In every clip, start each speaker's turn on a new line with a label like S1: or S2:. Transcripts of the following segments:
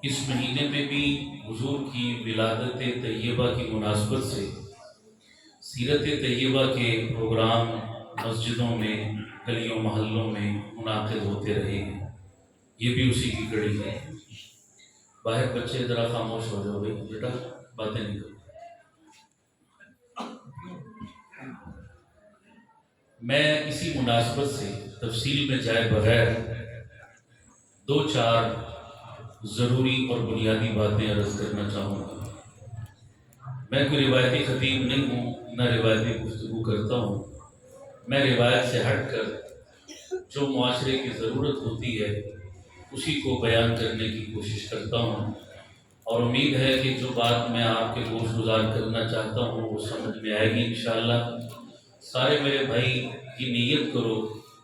S1: اس مہینے میں بھی حضور کی ولادت طیبہ کی مناسبت سے سیرت طیبہ کے پروگرام مسجدوں میں، گلیوں محلوں میں منعقد ہوتے رہے ہیں۔ یہ بھی اسی کی کڑی ہے۔ باہر بچے ذرا خاموش ہو جاؤ بھائی، بیٹا باتیں نہیں کرو۔ میں اسی مناسبت سے تفصیل میں جائے بغیر دو چار ضروری اور بنیادی باتیں عرض کرنا چاہوں گا۔ میں کوئی روایتی خطیب نہیں ہوں، نہ روایتی گفتگو کرتا ہوں۔ میں روایت سے ہٹ کر جو معاشرے کی ضرورت ہوتی ہے اسی کو بیان کرنے کی کوشش کرتا ہوں، اور امید ہے کہ جو بات میں آپ کے گوش گزار کرنا چاہتا ہوں وہ سمجھ میں آئے گی انشاءاللہ۔ سارے میرے بھائی کی نیت کرو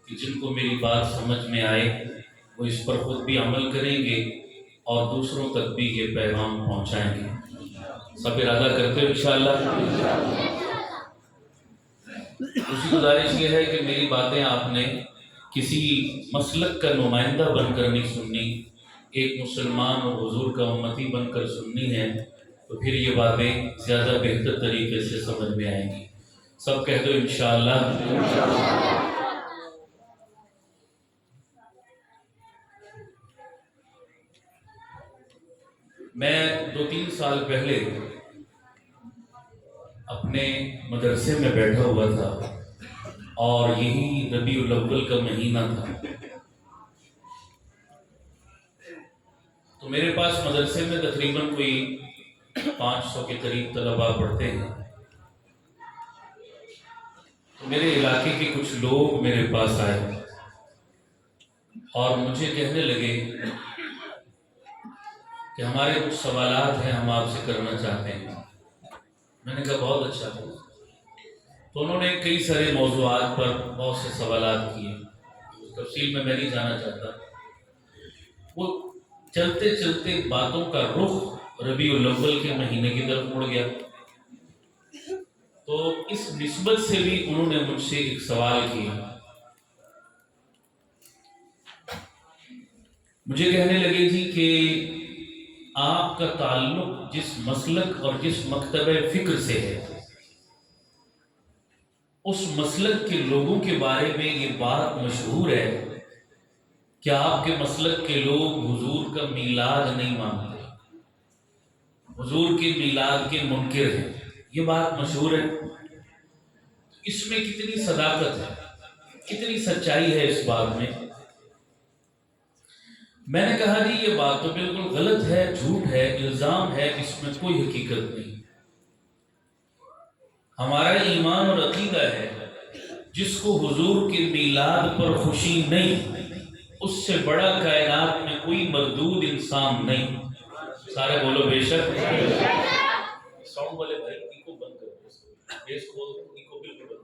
S1: کہ جن کو میری بات سمجھ میں آئے وہ اس پر خود بھی عمل کریں گے اور دوسروں تک بھی یہ پیغام پہنچائیں گے۔ سب ارادہ کرتے ہو انشاءاللہ؟ دوسری گزارش یہ ہے کہ میری باتیں آپ نے کسی مسلک کا نمائندہ بن کر نہیں سننی، ایک مسلمان اور حضور کا امتی بن کر سننی ہے، تو پھر یہ باتیں زیادہ بہتر طریقے سے سمجھ میں آئیں گی۔ سب کہہ دو انشاءاللہ۔ میں 2-3 سال پہلے اپنے مدرسے میں بیٹھا ہوا تھا اور یہی ربیع الاول کا مہینہ تھا، تو میرے پاس مدرسے میں تقریباً کوئی 500 کے قریب طلباء پڑھتے ہیں۔ تو میرے علاقے کے کچھ لوگ میرے پاس آئے اور مجھے کہنے لگے کہ ہمارے کچھ سوالات ہیں، ہم آپ سے کرنا چاہتے ہیں۔ میں نے کہا بہت اچھا تھا۔ تو انہوں نے کئی سارے موضوعات پر بہت سے سوالات کیے، تفصیل میں نہیں جانا چاہتا۔ وہ چلتے چلتے باتوں کا رخ ربیع الاول کے مہینے کی طرف مڑ گیا، تو اس نسبت سے بھی انہوں نے مجھ سے ایک سوال کیا۔ مجھے کہنے لگے جی کہ آپ کا تعلق جس مسلک اور جس مکتبہ فکر سے ہے، اس مسلک کے لوگوں کے بارے میں یہ بات مشہور ہے کہ آپ کے مسلک کے لوگ حضور کا میلاد نہیں مانتے، حضور کے میلاد کے منکر ہیں، یہ بات مشہور ہے۔ اس میں کتنی صداقت ہے، کتنی سچائی ہے اس بات میں؟ میں نے کہا جی یہ بات تو بالکل غلط ہے، جھوٹ ہے، الزام ہے، اس میں کوئی حقیقت نہیں۔ ہمارا ایمان اور عقیدہ ہے جس کو حضور کے میلاد پر خوشی نہیں، اس سے بڑا کائنات میں کوئی مردود انسان نہیں۔ سارے بولو بے شک۔ ساؤنڈ والے بھائی ایکو بند کرو، بیس کھول دو، ایکو بالکل بند کرو۔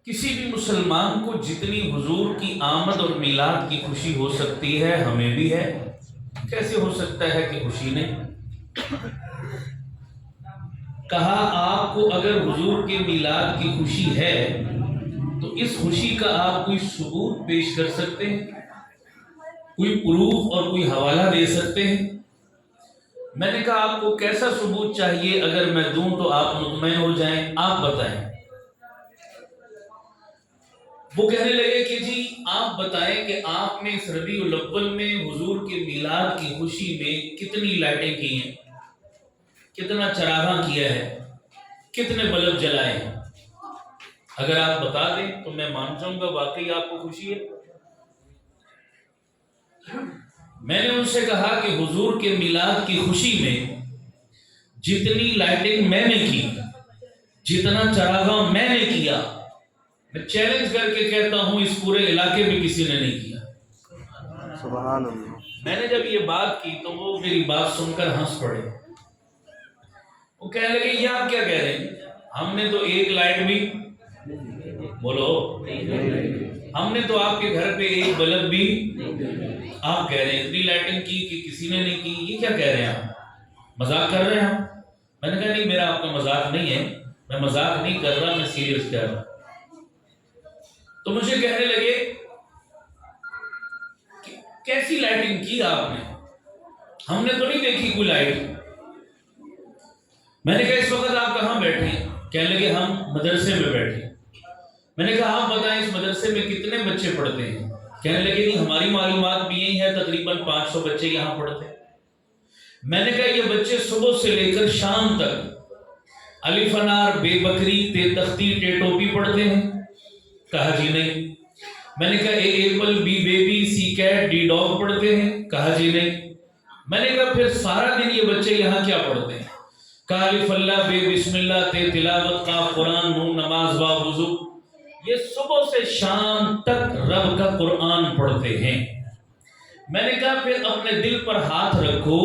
S1: کسی بھی مسلمان کو جتنی حضور کی آمد اور میلاد کی خوشی ہو سکتی ہے ہمیں بھی ہے، کیسے ہو سکتا ہے کہ خوشی نہیں؟ کہا آپ کو اگر حضور کے میلاد کی خوشی ہے تو اس خوشی کا آپ کوئی ثبوت پیش کر سکتے ہیں، کوئی پروف اور کوئی حوالہ دے سکتے ہیں؟ میں نے کہا آپ کو کیسا ثبوت چاہیے، اگر میں دوں تو آپ مطمئن ہو جائیں، آپ بتائیں۔ وہ کہنے لگے کہ جی آپ بتائیں کہ آپ نے اس ربیع الاول میں حضور کے میلاد کی خوشی میں کتنی لائٹیں کی ہیں، کتنا چراغاں کیا ہے، کتنے بلب جلائے ہیں؟ اگر آپ بتا دیں تو میں مان جاؤں گا واقعی آپ کو خوشی ہے۔ میں نے ان سے کہا کہ حضور کے میلاد کی خوشی میں جتنی لائٹنگ میں نے کی، جتنا چراغاں میں نے کیا، میں چیلنج کر کے کہتا ہوں اس پورے علاقے میں کسی نے نہیں کیا۔
S2: سبحان اللہ۔
S1: میں نے جب یہ بات کی تو وہ میری بات سن کر ہنس پڑے۔ وہ کہنے لگے یہ آپ کیا کہہ رہے ہیں؟ ہم نے تو ایک لائٹ بھی، بولو، ہم نے تو آپ کے گھر پہ ایک بلب بھی، آپ کہہ رہے ہیں اتنی لائٹنگ کی کہ کسی نے نہیں کی، یہ کیا کہہ رہے ہیں آپ؟ مذاق کر رہے ہیں ہم؟ میں نے کہا نہیں میرا آپ کا مذاق نہیں ہے، میں مذاق نہیں کر رہا، میں سیریس کہہ رہا ہوں۔ تو مجھے کہنے لگے کہ کیسی لائٹنگ کی آپ نے؟ ہم نے تو نہیں دیکھی کوئی لائٹ۔ میں نے کہا اس وقت آپ کہاں بیٹھے ہیں؟ کہنے لگے ہم مدرسے میں بیٹھے۔ میں نے کہا آپ بتائیں اس مدرسے میں کتنے بچے پڑھتے ہیں؟ کہنے لگے نہیں ہماری معلومات بھی یہی ہے، تقریباً 500 بچے یہاں پڑھتے ہیں۔ میں نے کہا یہ بچے صبح سے لے کر شام تک الف انار بے بکری تے تختی ٹے ٹوپی پڑھتے ہیں؟ کہا جی نہیں۔ میں نے کہا اے ایپل بی بیبی سی کیٹ ڈی ڈاگ پڑھتے ہیں؟ کہا جی نہیں۔ میں نے کہا پھر سارا دن یہ بچے یہاں کیا پڑھتے ہیں؟ کہا الف اللہ بے بسم اللہ تے تلاوت قاف قرآن نون نماز با وضو، یہ صبح سے شام تک رب کا قرآن پڑھتے ہیں۔ میں نے کہا پھر اپنے دل پر ہاتھ رکھو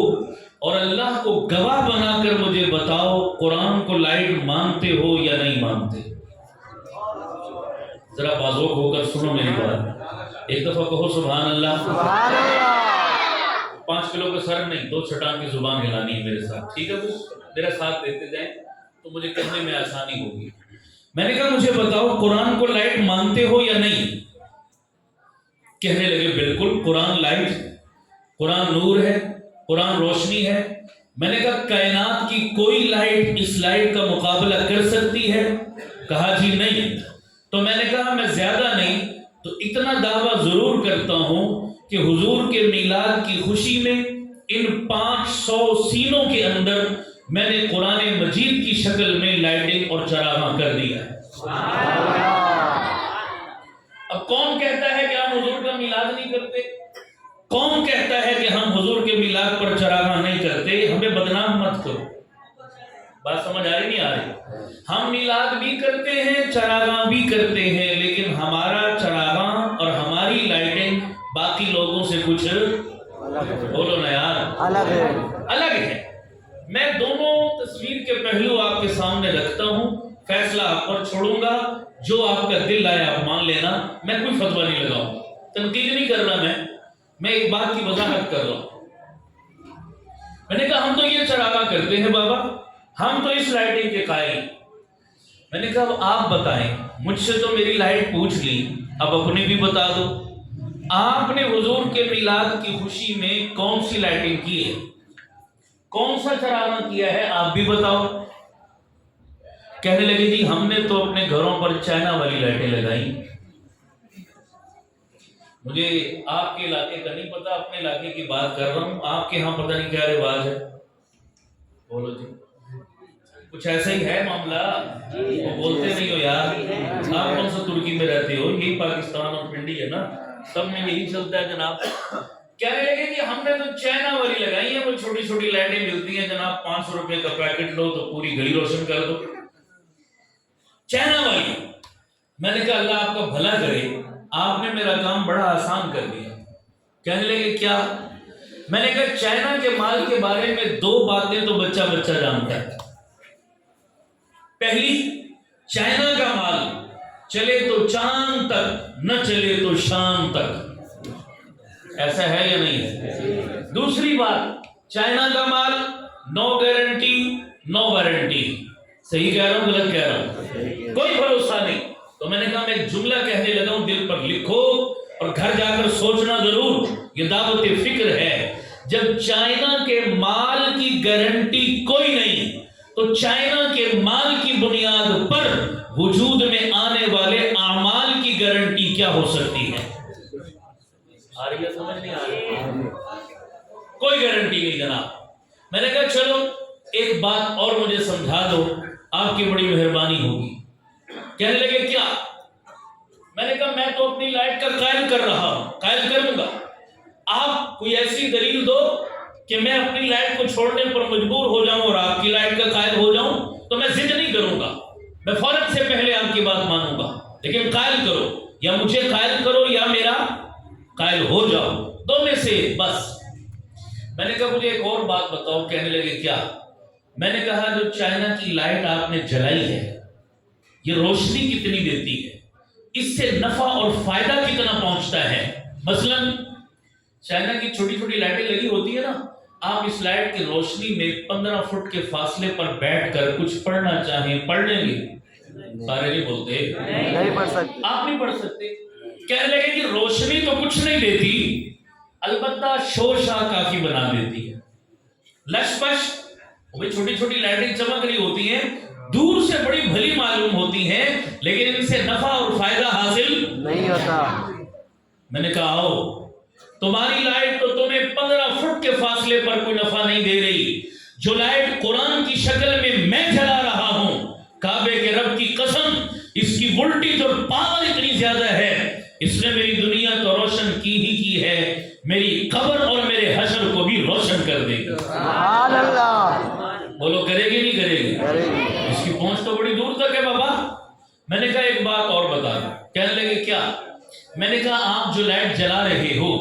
S1: اور اللہ کو گواہ بنا کر مجھے بتاؤ قرآن کو لائٹ مانتے ہو یا نہیں مانتے؟ ذرا بازوق ہو کر سنو میری بات، ایک دفعہ کہو سبحان اللہ۔
S2: سبحان اللہ۔
S1: 5 کلو کا سر نہیں، 2 چھٹان کی زبان ہلانی ہے میرے ساتھ، ٹھیک ہے؟ میرا ساتھ دیتے جائیں تو مجھے کہنے میں آسانی ہوگی۔ میں نے کہا مجھے بتاؤ قرآن کو لائٹ مانتے ہو یا نہیں؟ کہنے لگے بالکل، قرآن لائٹ، قرآن نور ہے، قرآن روشنی ہے۔ میں نے کہا کائنات کی کوئی لائٹ اس لائٹ کا مقابلہ کر سکتی ہے؟ کہا جی نہیں۔ تو میں نے کہا میں زیادہ نہیں تو اتنا دعویٰ ضرور کرتا ہوں کہ حضور کے میلاد کی خوشی میں ان 500 سینوں کے اندر میں نے قرآن مجید کی شکل میں لائٹنگ اور چراغاں کر دیا ہے۔ اب کون کہتا ہے کہ ہم حضور کا میلاد نہیں کرتے؟ کون کہتا ہے کہ ہم حضور کے میلاد پر چراغاں نہیں کرتے؟ ہمیں بدنام مت کرو۔ بات سمجھ آ رہی نہیں آ رہی؟ ہم میلاد بھی کرتے ہیں، چراغاں بھی کرتے ہیں، لیکن ہمارا چراغاں اور ہماری لائٹنگ باقی لوگوں سے کچھ بولو نا یار الگ ہے۔ میں دونوں تصویر کے پہلو آپ کے سامنے رکھتا ہوں، فیصلہ آپ پر چھوڑوں گا، جو آپ کا دل آیا آپ مان لینا، میں کوئی فتویٰ نہیں لگاؤں، تنقید نہیں کر رہا، میں ایک بات کی وضاحت کر رہا ہوں۔ میں نے کہا ہم تو یہ چراغاں کرتے ہیں بابا، ہم تو اس لائٹنگ کے قائل ہیں۔ میں نے کہا اب آپ بتائیں، مجھ سے تو میری لائٹ پوچھ لی، اب اپنی بھی بتا دو، آپ نے حضور کے میلاد کی خوشی میں کون سی لائٹنگ کی ہے؟ کون سا چراغاں کیا ہے؟ آپ بھی بتاؤ۔ کہنے لگے جی ہم نے تو اپنے گھروں پر چائنا والی لائٹیں لگائیں۔ مجھے آپ کے علاقے کا نہیں پتا، اپنے علاقے کی بات کر رہا ہوں، آپ کے ہاں پتہ نہیں کیا رواج ہے، بولو جی کچھ ایسا ہی ہے معاملہ، وہ بولتے نہیں ہو یار، آپ کون سا ترکی میں رہتے ہو، یہی پاکستان اور پنڈی ہے نا، سب میں یہی چلتا ہے جناب۔ کہنے لگے کہ ہم نے تو چائنا والی لگائی ہیں، وہ چھوٹی چھوٹی لائٹیں ملتی ہیں جناب، 500 روپے کا پیکٹ لو تو پوری گلی روشن کر دو، چائنا والی۔ میں نے کہا اللہ آپ کا بھلا کرے، آپ نے میرا کام بڑا آسان کر دیا۔ کہنے لگے کیا؟ میں نے کہا چائنا کے مال کے بارے میں 2 باتیں تو بچہ بچہ جانتا ہے۔ پہلی، چائنا کا مال چلے تو چاند تک، نہ چلے تو شام تک، ایسا ہے یا نہیں ہے؟ دوسری بات، چائنا کا مال نو گارنٹی نو وارنٹی، صحیح کہہ رہا ہوں غلط کہہ رہا ہوں؟ کوئی بھروسہ نہیں۔ تو میں نے کہا میں ایک جملہ کہنے لگا ہوں، دل پر لکھو اور گھر جا کر سوچنا ضرور، یہ دعوت فکر ہے۔ جب چائنا کے مال کی گارنٹی کوئی نہیں تو چائنا کے مال کی بنیاد پر وجود میں آنے والے اعمال کی گارنٹی کیا ہو سکتی ہے؟ آ رہی ہے سمجھ نہیں آ رہی؟ کوئی گارنٹی نہیں جناب۔ میں نے کہا چلو ایک بات اور مجھے سمجھا دو، آپ کی بڑی مہربانی ہوگی۔ کہنے لگے کیا؟ میں نے کہا میں تو اپنی لائٹ کا قائل کر رہا ہوں، قائل کروں گا، آپ کوئی ایسی دلیل دو کہ میں اپنی لائٹ کو چھوڑنے پر مجبور ہو جاؤں اور آپ کی لائٹ کا قائل ہو جاؤں، تو میں ضد نہیں کروں گا، میں فوراً سے پہلے آپ کی بات مانوں گا، لیکن قائل کرو، یا مجھے قائل کرو یا میرا قائل ہو جاؤ، 2 میں سے بس۔ میں نے کہا مجھے ایک اور بات بتاؤ۔ کہنے لگے کیا؟ میں نے کہا جو چائنا کی لائٹ آپ نے جلائی ہے یہ روشنی کتنی دیتی ہے، اس سے نفع اور فائدہ کتنا پہنچتا ہے؟ مثلا چائنا کی چھوٹی چھوٹی لائٹیں لگی ہوتی ہے نا، آپ اس لائٹ کی روشنی میں 15 فٹ کے فاصلے پر بیٹھ کر کچھ پڑھنا چاہیں پڑھ لیں گے؟ سارے نہیں بولتے، نہیں پڑھ سکتے، آپ نہیں پڑھ سکتے۔ کہنے لگے کہ روشنی تو کچھ نہیں دیتی، البتہ شور شاہ کافی بنا دیتی ہے، لش پش، چھوٹی چھوٹی لائٹیں چمک رہی ہوتی ہیں، دور سے بڑی بھلی معلوم ہوتی ہیں، لیکن ان سے نفع اور فائدہ حاصل
S2: نہیں ہوتا۔
S1: میں نے کہا آؤ، تمہاری لائٹ تو تمہیں 15 فٹ کے فاصلے پر کوئی نفع نہیں دے رہی، جو لائٹ قرآن کی شکل میں جلا رہا ہوں، کعبے کے رب کی قسم، اس کی وولٹیج اور پاور اتنی زیادہ ہے، اس نے میری دنیا تو روشن کی ہے، میری قبر اور میرے حشر کو بھی روشن کر دے گی۔
S2: سبحان اللہ۔
S1: بولو کرے گی نہیں کرے گی؟
S2: کرے گی۔
S1: اس کی پہنچ تو بڑی دور تک ہے بابا۔ میں نے کہا ایک بات اور بتا دوں۔ کہنے لگے کیا؟ میں نے کہا آپ جو لائٹ جلا رہے ہو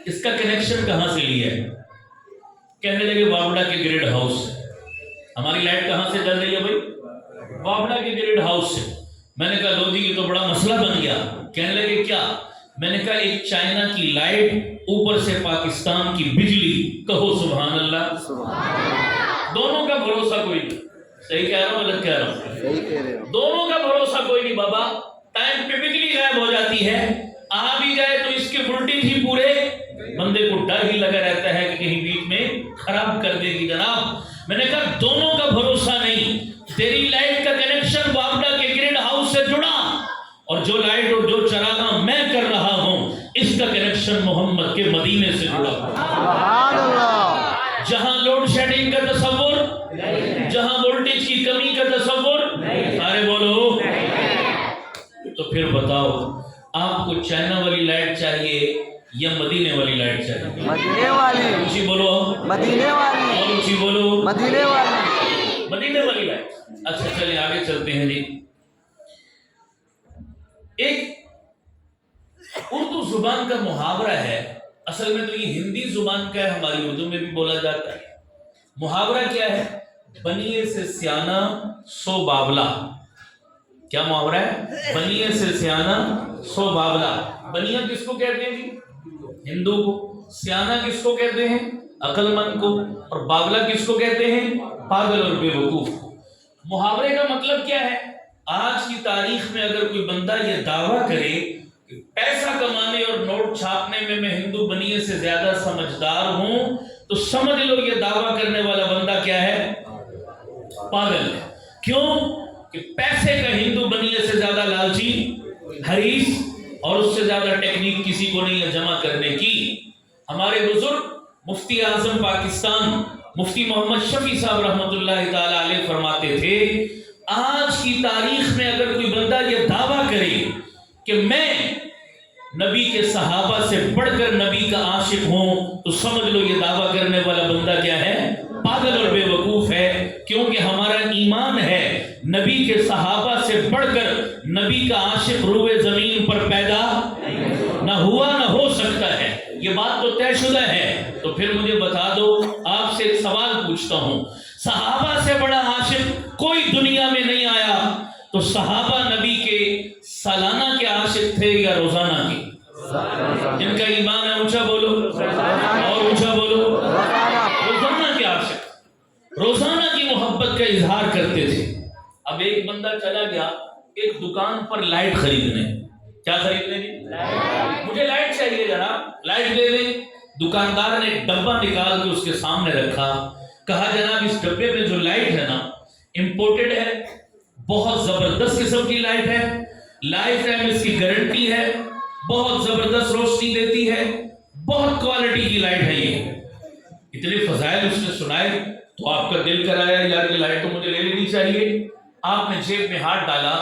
S1: اس کا کنیکشن کہاں سے لیا ہے؟ کہنے لگے وابڑا کے گریڈ ہاؤس سے۔ ہماری لائٹ کہاں سے جل رہی ہے بھائی؟ وابڑا کے گریڈ ہاؤس سے۔ میں نے کہا لو جی یہ تو بڑا مسئلہ بن گیا۔ کہنے لگے کیا؟ میں نے کہا ایک چائنا کی لائٹ، اوپر سے پاکستان کی بجلی، کہو سبحان اللہ۔ دونوں کا بھروسہ کوئی نہیں۔ صحیح کہہ رہا ہوں غلط کہہ رہا ہوں؟
S2: صحیح کہہ رہے ہو۔
S1: دونوں کا بھروسہ کوئی نہیں بابا۔ ٹائم پہ بجلی غائب ہو جاتی ہے، آ بھی جائے تو اس کے وولٹیج ہی پورے بندے کو ڈر ہی لگا رہتا ہے کہ کہیں بیچ میں خراب کر دے گی جناب۔ میں نے کہا دونوں کا بھروسہ نہیں، تیری لائٹ کا کنیکشن وابڈا کے گریڈ ہاؤس سے جڑا، اور جو لائٹ اور جو چراغاں میں کر رہا ہوں اس کا کنیکشن محمد کے مدینے سے جڑا۔
S2: سبحان اللہ۔
S1: جہاں لوڈ شیڈنگ کا تصور، جہاں وولٹیج کی کمی کا تصور، سارے بولو۔ تو پھر بتاؤ آپ کو چائنا والی لائٹ چاہیے یا مدینے والی لائٹ چاہیے؟
S2: مدینے والی۔
S1: اونچی بولو،
S2: مدینے والی۔
S1: اور اونچی بولو،
S2: مدینے والی۔
S1: مدینے والی لائٹ۔ اچھا چلیں آگے چلتے ہیں جی۔ ایک اردو زبان کا محاورہ ہے، اصل میں تو یہ ہندی زبان کا ہے، ہماری اردو میں بھی بولا جاتا ہے۔ محاورہ کیا ہے؟ بنیے سے سیانہ سو بابلا۔ کیا محاورہ ہے؟ بنیے سے سیانہ سو بابلا۔ بنیا کس کو کہتے ہیں جی؟ ہندو کو۔ سیانہ کس کو کہتے ہیں؟ عقل مند کو۔ اور بابلا کس کو کہتے ہیں؟ پاگل اور بے وقوف کو۔ محاورے کا مطلب کیا ہے؟ آج کی تاریخ میں اگر کوئی بندہ یہ دعویٰ کرے کہ پیسہ کمانے اور نوٹ چھاپنے میں ہندو بنیے سے زیادہ سمجھدار ہوں، تو سمجھ لو یہ دعویٰ کرنے والا بندہ کیا ہے؟ پاگل ہے۔ کیوں؟ کہ پیسے کا ہندو بنیے سے زیادہ لالچی، حریص، اور اس سے زیادہ ٹیکنیک کسی کو نہیں ہے جمع کرنے کی۔ ہمارے بزرگ مفتی اعظم پاکستان مفتی محمد شفیع صاحب رحمۃ اللہ تعالی علیہ فرماتے تھے، آج کی تاریخ میں اگر کوئی بندہ یہ دعویٰ کرے کہ میں نبی کے صحابہ سے بڑھ کر نبی کا عاشق ہوں، تو سمجھ لو یہ دعویٰ کرنے والا بندہ کیا ہے؟ پاگل اور بے وقوف ہے۔ کیونکہ ہمارا ایمان ہے نبی کے صحابہ سے بڑھ کر نبی کا عاشق روئے زمین پر پیدا نہ ہوا نہ ہو سکتا ہے، یہ بات تو طے شدہ ہے۔ تو پھر مجھے بتا دو، آپ سے ایک سوال پوچھتا ہوں، صحابہ سے بڑا عاشق کوئی دنیا میں نہیں آیا، تو صحابہ نبی کے سالانہ کے عاشق تھے یا روزانہ کے؟ جن کا ایمان ہے اونچا بولو، اور اونچا بولو۔ روزانہ کے عاشق، روزانہ کی محبت کا اظہار کرتے تھے۔ اب ایک بندہ چلا گیا ایک دکان پر لائٹ خریدنے۔ کیا خریدنے جی؟ مجھے لائٹ چاہیے جناب، لائٹ دے دیں۔ دکاندار نے ڈبہ نکال کے اس کے سامنے رکھا، کہا جناب اس ڈبے میں جو لائٹ ہے نا امپورٹڈ ہے، بہت زبردست قسم کی لائٹ ہے، لائف ٹائم اس کی گارنٹی ہے، بہت زبردست روشنی دیتی ہے، بہت کوالٹی کی لائٹ ہے یہ۔ اتنے فضائل اس نے سنائے تو آپ کا دل کرایا یار یہ لائٹ تو مجھے لے لینی چاہیے۔ آپ نے جیب میں ہاتھ ڈالا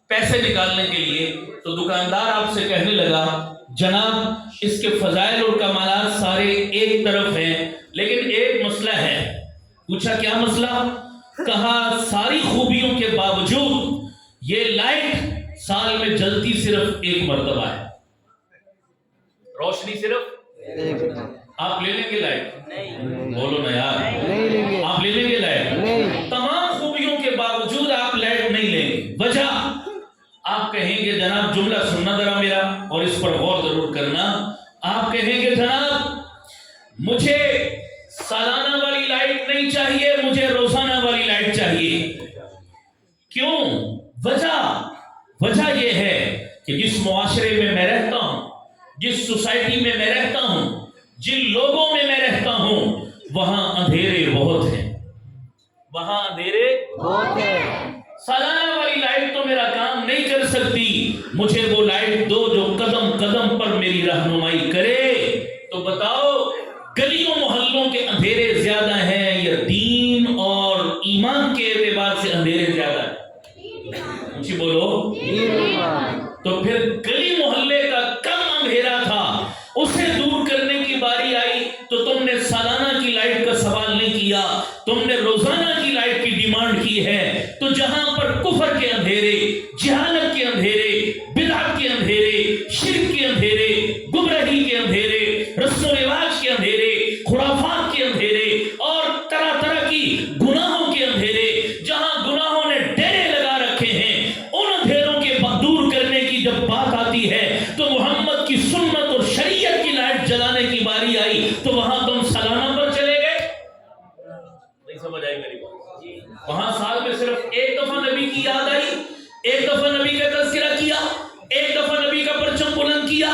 S1: پیسے نکالنے کے لیے، تو دکاندار آپ سے کہنے لگا جناب اس کے فضائل اور کمالات سارے ایک طرف ہیں، لیکن ایک مسئلہ ہے۔ پوچھا کیا مسئلہ؟ کہا ساری خوبیوں کے باوجود یہ لائٹ سال میں جلتی صرف ایک مرتبہ ہے، روشنی صرف
S2: ایک۔
S1: آپ لے لیں گے لائٹ؟ بولو نا یار،
S2: نہیں لیں گے۔
S1: آپ لے لیں گے لائٹ؟
S2: نہیں۔
S1: تمام خوبیوں کے باوجود آپ لائٹ نہیں لیں گے، وجہ آپ کہیں گے جناب جملہ سننا ذرا میرا اور اس پر غور ضرور کرنا۔ آپ کہیں گے جناب مجھے سالانہ والی لائٹ نہیں چاہیے، مجھے روزانہ والی لائٹ چاہیے۔ کیوں؟ وجہ یہ ہے کہ جس معاشرے میں میں رہتا ہوں، جس سوسائٹی میں میں رہتا ہوں، جن لوگوں میں میں رہتا ہوں، وہاں اندھیرے بہت ہیں، وہاں اندھیرے
S2: بہت ہے.
S1: سالانہ والی لائٹ تو میرا کام نہیں کر سکتی، مجھے وہ لائٹ دو جو قدم قدم پر میری رہنمائی کرے. تو بتاؤ گلیوں محلوں کے اندھیرے زیادہ ہیں یا دین اور ایمان کے اعتبار سے اندھیرے زیادہ ہیں؟ اونچی بولو.
S2: دین ایمان.
S1: تو پھر گلی محلے کا کم اندھیرا تھا، اسے دور کرنے کی باری آئی تو تم نے سالانہ کی لائٹ کا سوال نہیں کیا، تم نے روزانہ کی لائٹ کی ڈیمانڈ کی ہے. تو جہاں پر کفر کے اندھیرے، جہالت کے اندھیرے، بدعت کے اندھیرے، شرک کے اندھیرے، گمراہی کے اندھیرے، رسم و رواج کے اندھیرے، خرافات کے اندھیرے اور طرح طرح کی گناہوں کے اندھیرے، جہاں گناہوں نے ڈیرے لگا رکھے ہیں، ان اندھیروں کے دور کرنے کی جب بات آتی ہے تو محمد کی سنت اور شریعت کی لائٹ جلانے کی باری آئی تو وہاں تم سالانہ پر چلے گئے. نہیں سمجھ آئی میری بات؟ وہاں سال میں صرف ایک دفعہ نبی کی یاد آئی، ایک دفعہ نبی کا تذکرہ کیا، ایک دفعہ نبی کا پرچم بلند کیا،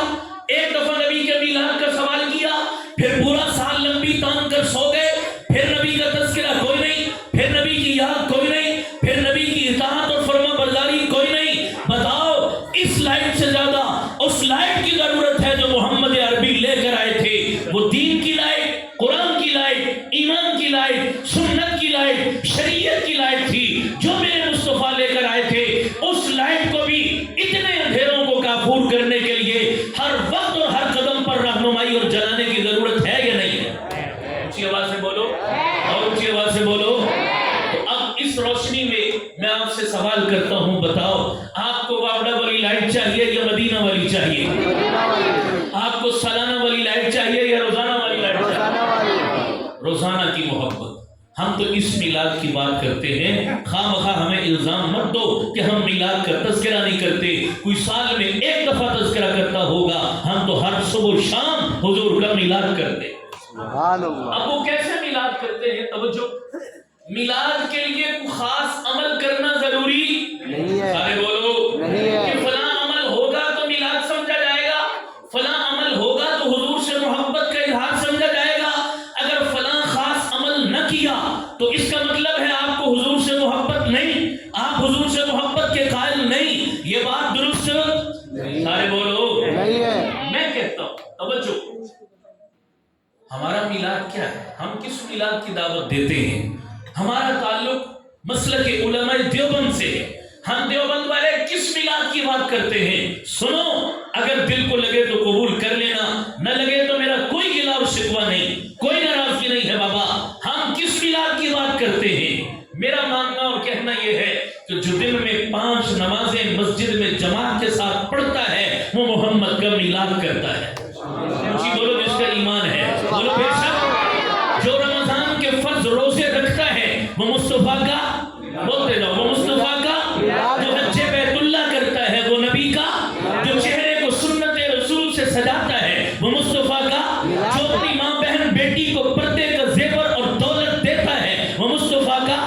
S1: ایک دفعہ نبی کے میلاد کا سوال کیا، پھر پورا سال لمبی تان کر سو گئے، پھر نبی کا تذکرہ کوئی نہیں، پھر نبی کی یاد کوئی نہیں، پھر نبی کی اطاعت اور فرما برداری کوئی نہیں. بتاؤ اس لائٹ سے زیادہ اس لائٹ کی ضرورت ہے جو محمد عربی لے کر آئے تھے. وہ دین کی لائٹ، قرآن کی لائٹ، ایمان کی لائٹ، سنت کی لائٹ، شریعت کی لائٹ تھی جو میرے مصطفیٰ لے کر آئے تھے. اس لائٹ کو بھی اتنے اندھیروں کو کافور کرنے کے لیے ہر وقت اور ہر قدم پر رہنمائی اور جلانے کی ضرورت ہے یا نہیں ہے؟ اونچی آواز سے بولو اور اونچی آواز سے بولو. تو اب اس روشنی میں آپ سے سوال کرتا ہوں، بتاؤ آپ کو وابڈا والی لائٹ چاہیے یا مدینہ والی چاہیے؟
S2: مدینہ والی.
S1: آپ کو سالانہ والی لائٹ چاہیے یا روزانہ والی لائٹ چاہیے؟
S2: روزانہ والی.
S1: روزانہ کی محبت. ہم تو اس میلاد کی بات کرتے ہیں، خواہ مخواہ ہمیں الزام مت دو کہ ہم میلاد کا تذکرہ نہیں کرتے. کوئی سال میں ایک دفعہ تذکرہ کرتا ہوگا، ہم تو ہر صبح شام حضور کا میلاد کرتے.
S2: سبحان اللہ.
S1: اب وہ کیسے میلاد کرتے ہیں؟ توجہ، میلاد کے لیے کوئی خاص عمل کرنا ضروری
S2: نہیں ہے.
S1: سارے بولو
S2: نہیں ہے.
S1: کہ فلاں عمل ہوگا تو میلاد سمجھا جائے گا، فلاں عمل ہوگا تو حضور سے محبت کا اظہار سمجھا جائے گا. اگر فلاں خاص عمل نہ کیا تو اس کا مطلب ہے آپ کو حضور سے محبت نہیں، آپ حضور سے محبت کے قائل نہیں. یہ بات درست سارے بولو
S2: نہیں ہے.
S1: میں کہتا ہوں توجہ، ہمارا میلاد کیا ہے؟ ہم کس میلاد کی دعوت دیتے ہیں؟ ہمارا تعلق مسلک علماء دیوبند سے ہے. ہم دیوبند والے کس میلاد کی بات کرتے ہیں؟ سنو، اگر دل کو لگے تو قبول کر لینا، نہ لگے تو میرا کوئی گلہ اور شکوہ نہیں، کوئی ناراضگی نہیں ہے. بابا ہم کس میلاد کی بات کرتے ہیں؟ میرا ماننا اور کہنا یہ ہے کہ جو دن میں 5 نمازیں مسجد میں جماعت کے ساتھ پڑھتا ہے وہ محمد کا میلاد کرتا ہے. اونچی بولو جس کا ایمان ہے. بولو بے شک جو رمضان کے فرض روزے رکھتا ہے وہ مصطفیٰ کا، بولتے جاؤ، وہ مصطفیٰ کا. جو حج بیت اللہ کرتا ہے وہ نبی کا. جو چہرے کو سنت رسول سے سجاتا ہے وہ مصطفیٰ کا. جو اپنی ماں بہن بیٹی کو پردے کا زیور اور دولت دیتا ہے وہ مصطفیٰ کا.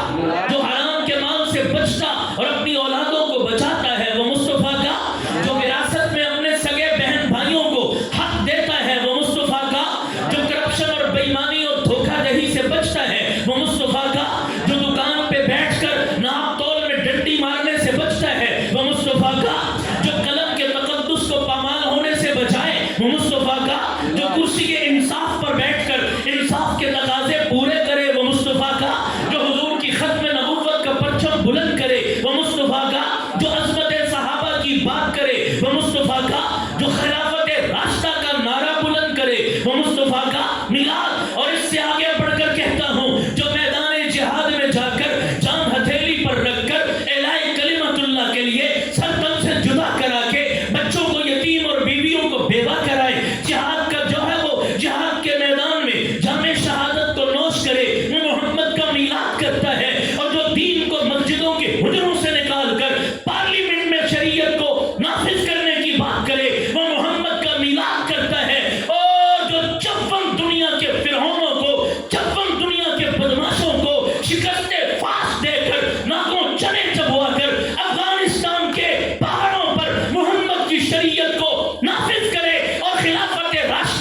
S1: جو حرام کے مال سے بچتا اور اپنی اولادوں کو بچاتا ہے وہ مصطفیٰ کا. جو وراثت میں اپنے سگے بہن بھائیوں کو حق دیتا ہے وہ مصطفیٰ کا. جو کرپشن اور بےایمانی اور دھوکہ دہی سے بچتا ہے وہ مصطفیٰ کا. جو دکان پہ بیٹھ کر ناپ تول میں ڈنڈی مارنے سے بچتا ہے وہ مصطفیٰ کا. جو قلم کے تقدس کو پامال ہونے سے بچائے وہ مصطفیٰ کا. جو کرسی کے انصاف پر بیٹھ کر انصاف کے تقاضے پورے کرے وہ مصطفیٰ کا. جو حضور کی ختم نبوت کا پرچم بلند کرے وہ مصطفیٰ کا. جو عظمت صحابہ کی بات کرے وہ مصطفیٰ کا. جو خلافت راستہ کا نعرہ بلند کرے وہ مصطفیٰ کا. میلاد، اور اس سے آگے بڑھ کر کہتا ہوں، جو میدان جہاد میں جا کر جان ہتھیلی پر رکھ کر اعلاء کلمت اللہ کے لیے سر تن سے جدا کرا کے بچوں کو یتیم اور بیویوں کو بیوہ کرائے، جہاد کا جو ہے وہ جہاد کے میدان میں جامع شہادت کو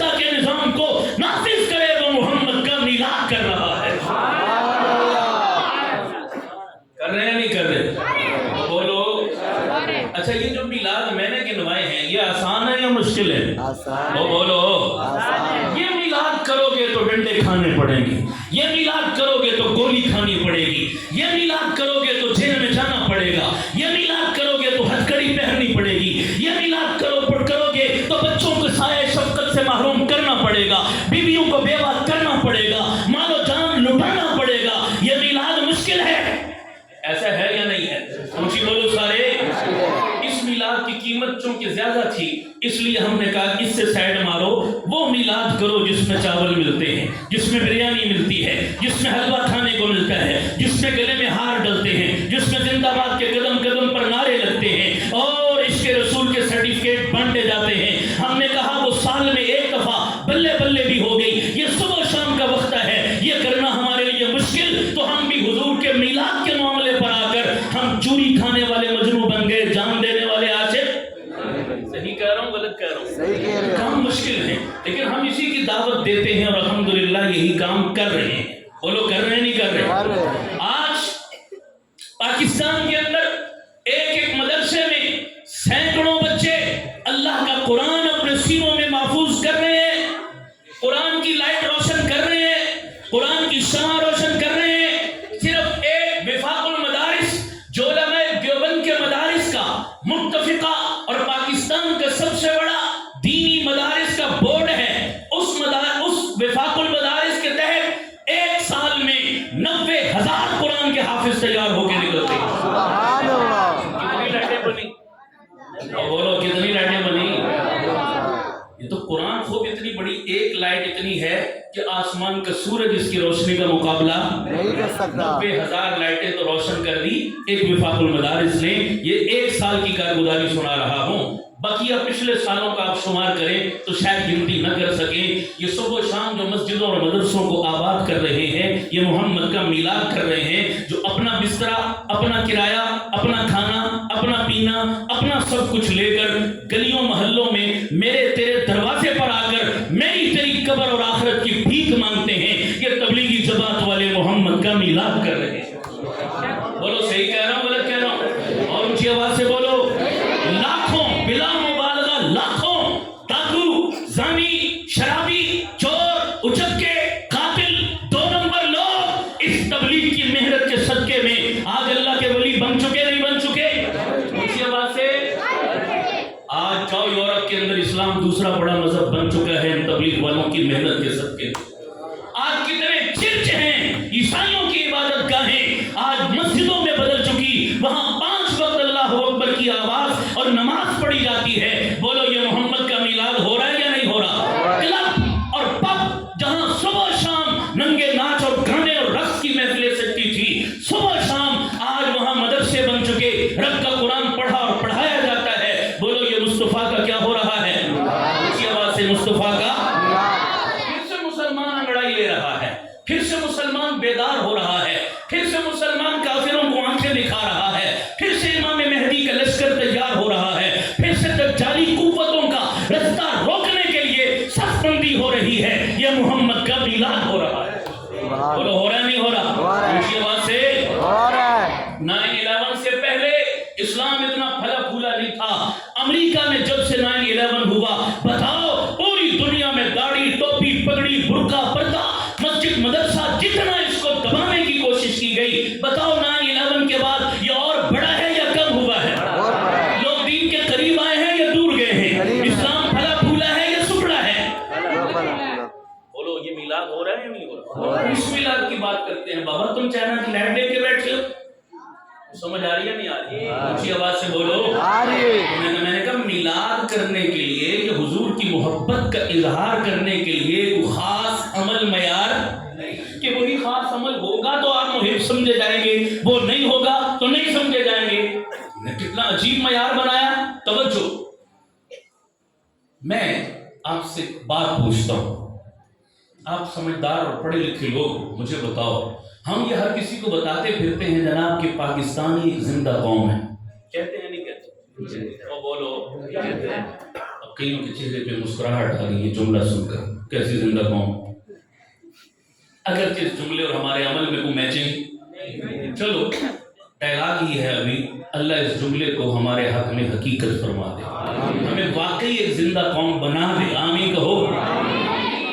S1: گزشتہ کے نظام کو نافذ کرے، وہ محمد کا میلاد کر رہا ہے۔ کر رہے ہیں نہیں کر رہے؟ بولو۔ اچھا یہ جو میلاد میں نے گنوائے ہیں یہ آسان ہے یا مشکل ہے؟
S2: آسان۔
S1: وہ بولو۔ یہ میلاد کرو گے تو ڈنڈے کھانے پڑیں گے، یہ میلاد کرو گے تو گولی کھانی پڑے گی، یہ میلاد کرو گے تو جیل میں جانا پڑے گا، یہ میلاد کرو گے تو ہتھکڑی پہننی پڑے گی، یہ میلاد کرو گے تو بچوں کو سایہ شفقت سے محروم کرنا پڑے گا، بیویوں کو بیوہ کرنا پڑے گا، مال و جان لٹانا پڑے گا۔ یہ میلاد مشکل ہے، ایسا ہے یا نہیں ہے؟ اونچی بولو سارے۔ اس میلاد کی قیمت چونکہ زیادہ تھی اس لیے ہم نے کہا اس سے سائڈ مارو، وہ میلاد کرو جس میں چاول ملتے ہیں، جس میں بریانی ملتی ہے، جس میں حلوہ کھانے کو ملتا ہے، جس میں گلے میں ہار ڈلتے ہیں، جس میں زندہ باد کے قدم قدم پر نعرے لگتے ہیں اور عشق رسول کے سرٹیفکیٹ بانٹے جاتے ہیں۔ ہم نے کہا وہ سال میں ایک دفعہ بلے بلے بھی ہو گئی، یہ صبح و شام کا وقت ہے، یہ کرنا ہمارے لیے مشکل، تو ہم بھی حضور کے میلاد کے معاملے پر آ کر ہم چوری کھانے والے مجنوں بن گئے، جان دینے والے عاشق۔ صحیح کہہ رہا ہوں غلط کہہ رہا ہوں؟
S2: صحیح کہہ رہے ہیں۔
S1: کام مشکل ہے لیکن ہم اسی کی دعوت دیتے ہیں اور الحمدللہ یہی کام کر رہے ہیں۔ وہ لوگ کر رہے ہیں نہیں کر رہے؟ آج پاکستان کے اندر ایک مدرسے میں سینکڑوں بچے اللہ کا قرآن اپنے سینوں میں محفوظ کر رہے ہیں، قرآن کی لائٹ روشن کر رہے ہیں، قرآن کی شمع روشن کر رہے ہیں۔ صرف ایک وفاق المدارس جو علماء دیوبند کے مدارس کا متفقہ اور پاکستان کا سب سے بڑا دینی مدارس کا بورڈ ہے، اس وفاق المدارس کے تحت ایک سال میں 90,000 قرآن کے حافظ تیار ہو کے نکلتے ہیں۔
S2: سبحان اللہ۔
S1: کتنی لائٹیں بنی؟ اور بولو کتنی لائٹیں بنی؟ یہ تو قرآن خوب اتنی بڑی ایک لائٹ اتنی ہے کہ آسمان کا سورج اس کی روشنی کا مقابلہ
S2: نہیں کر سکتا۔
S1: 90,000 لائٹیں تو روشن کر دی ایک وفاق المدارس نے۔ یہ ایک سال کی کارگزاری سنا رہا ہوں، بقیہ پچھلے سالوں کا آپ شمار کریں تو شاید گنتی نہ کر سکیں۔ یہ صبح و شام جو مسجدوں اور مدرسوں کو آباد کر رہے ہیں، یہ محمد کا میلاد کر رہے ہیں، جو اپنا بسترا، اپنا کرایہ، اپنا کھانا، اپنا پینا، اپنا سب کچھ لے کر گلیوں محلوں میں میرے تیرے دروازے پر آ کر میری تیری قبر اور آخرت کی بھیک مانگتے ہیں۔ یہ تبلیغی جماعت والے محمد کا میلاد کر رہے ہیں۔ بولو صحیح کہہ رہا ہوں غلط کہہ رہا ہوں؟ اور اونچی آواز سے بولو۔ لاکھوں بلا مبالغہ لاکھوں ڈاکو، زانی، شرابی، چور، اچکے، قاتل، 2 نمبر لوگ اس تبلیغ کی محنت کے صدقے میں آج اللہ کے ولی بن چکے نہیں بن چکے؟ اسی آواز سے آج جاؤ یورپ کے اندر اسلام دوسرا بڑا مذہب بن چکا ہے ان تبلیغ والوں کی محنت کے صدقے۔ آج کتنے چرچ ہیں، عیسائیوں کی عبادت گاہیں آج مسجدوں میں بدل چکی، وہاں 5 وقت اللہ اکبر کی آواز اور نماز پڑھی جاتی ہے۔ بولو یہ محمد کا میلاد ہو رہا ہے یا نہیں ہو رہا؟ کلب اور پب جہاں صبح شام ننگے ناچ اور گانے اور رقص کی محفلیں سجتی تھی، صبح شام آج وہاں مدرسے بن چکے، رب کا قرآن پڑھا اور پڑھایا جاتا ہے۔ بولو یہ مصطفیٰ کا کیا ہو رہا ہے؟ اسی آواز سے مصطفیٰ کا پھر سے مسلمان انگڑائی لے رہا ہے، پھر سے مسلمان بیدار ہو رہا ہے، پھر سے مسلمان کافروں کو آنکھیں دکھا رہا ہے، پھر سے امام مہدی کا لشکر تیار ہو رہا ہے، پھر سے دجالی قوتوں کا رستہ روکنے کے لیے صف بندی ہو رہی ہے۔ یہ محمد کا میلاد ہو رہا ہے۔ بولو ہو رہا نہیں ہو رہا؟ اونچی آواز سے
S2: ہو رہا ہے۔
S1: 9/11 سے پہلے اسلام اتنا پھلا پھولا نہیں تھا۔ امریکہ میں جب سے 9/11 ہوا، بتاؤ پوری دنیا میں داڑھی، ٹوپی، پگڑی، برقع، پردہ، مسجد، مدرسہ، جتنا اس کو دبانے کی کوشش کی گئی، بتاؤ 9/11 کے بعد یہ اور بڑا ہے یا کم ہوا ہے؟ لوگ دین کے قریب آئے ہیں یا دور گئے ہیں؟ اسلام پھلا پھولا ہے یا سکڑا ہے؟ بولو یہ میلاد ہو رہا ہے یا نہیں ہو رہا؟ اس میلاد کی بات کرتے ہیں۔ بابا تم چائنا کی لائٹ لے کے بیٹھے ہو، سمجھ آ رہی ہے نہیں آ رہی؟ اونچی آواز سے بولو۔ میں نے کہا میلاد کرنے کے لیے کہ حضور کی محبت کا اظہار کرنے کے لیے کوئی خاص عمل معیار کہ وہی خاص عمل ہوگا تو آپ محب سمجھے جائیں گے، وہ نہیں ہوگا تو نہیں سمجھے جائیں گے۔ نے کتنا عجیب معیار بنایا۔ توجہ، میں آپ سے بات پوچھتا ہوں، آپ سمجھدار اور پڑھے لکھے لوگ مجھے بتاؤ، ہم یہ ہر کسی کو بتاتے پھرتے ہیں جناب کہ پاکستانی ایک زندہ قوم ہے، کہتے ہیں نہیں کہتے؟ وہ بولو، اب کئیوں کے چہرے پہ مسکراہٹ آ رہی ہے جملہ سن کر، کیسی زندہ قوم. اگرچہ اس جملے اور ہمارے عمل میں کوئی میچنگ، چلو ڈائلاگ ہی ہے ابھی، اللہ اس جملے کو ہمارے حق میں حقیقت فرما دے، ہمیں واقعی ایک زندہ قوم بنا دے. آمین کہو.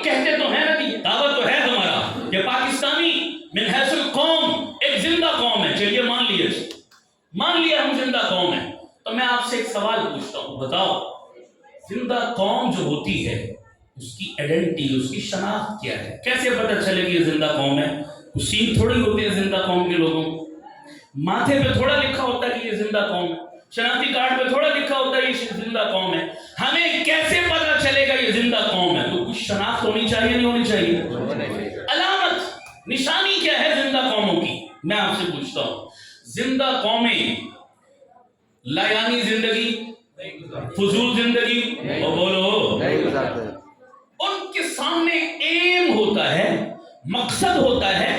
S1: کہتے تو ہیں نا، دعوت تو ہے ہمارا کہ پاکستانی من حیث القوم ایک زندہ قوم ہے. چلیے مان لیا ہم زندہ قوم ہے. تو میں آپ سے ایک سوال پوچھتا ہوں، بتاؤ زندہ قوم جو ہوتی ہے اس کی آئیڈینٹی، اس کی شناخت کیا ہے؟ کیسے پتہ چلے کہ یہ زندہ قوم ہے؟ سین تھوڑی ہوتے ہیں زندہ قوم کے لوگوں، ماتھے پہ تھوڑا لکھا ہوتا ہے کہ یہ زندہ قوم ہے، شناختی کارڈ پہ تھوڑا لکھا ہوتا ہے یہ زندہ قوم ہے. ہمیں کیسے پتہ چلے گا یہ زندہ قوم ہے؟ تو کچھ شناخت ہونی چاہیے نہیں ہونی چاہیے؟ علامت نشانی کیا ہے زندہ قوموں کی؟ میں آپ سے پوچھتا ہوں. زندہ قومیں لایانی زندگی، فضول زندگی، اور بولو
S2: نہیں گزارتے.
S1: ان کے سامنے ایم ہوتا ہے، مقصد ہوتا ہے،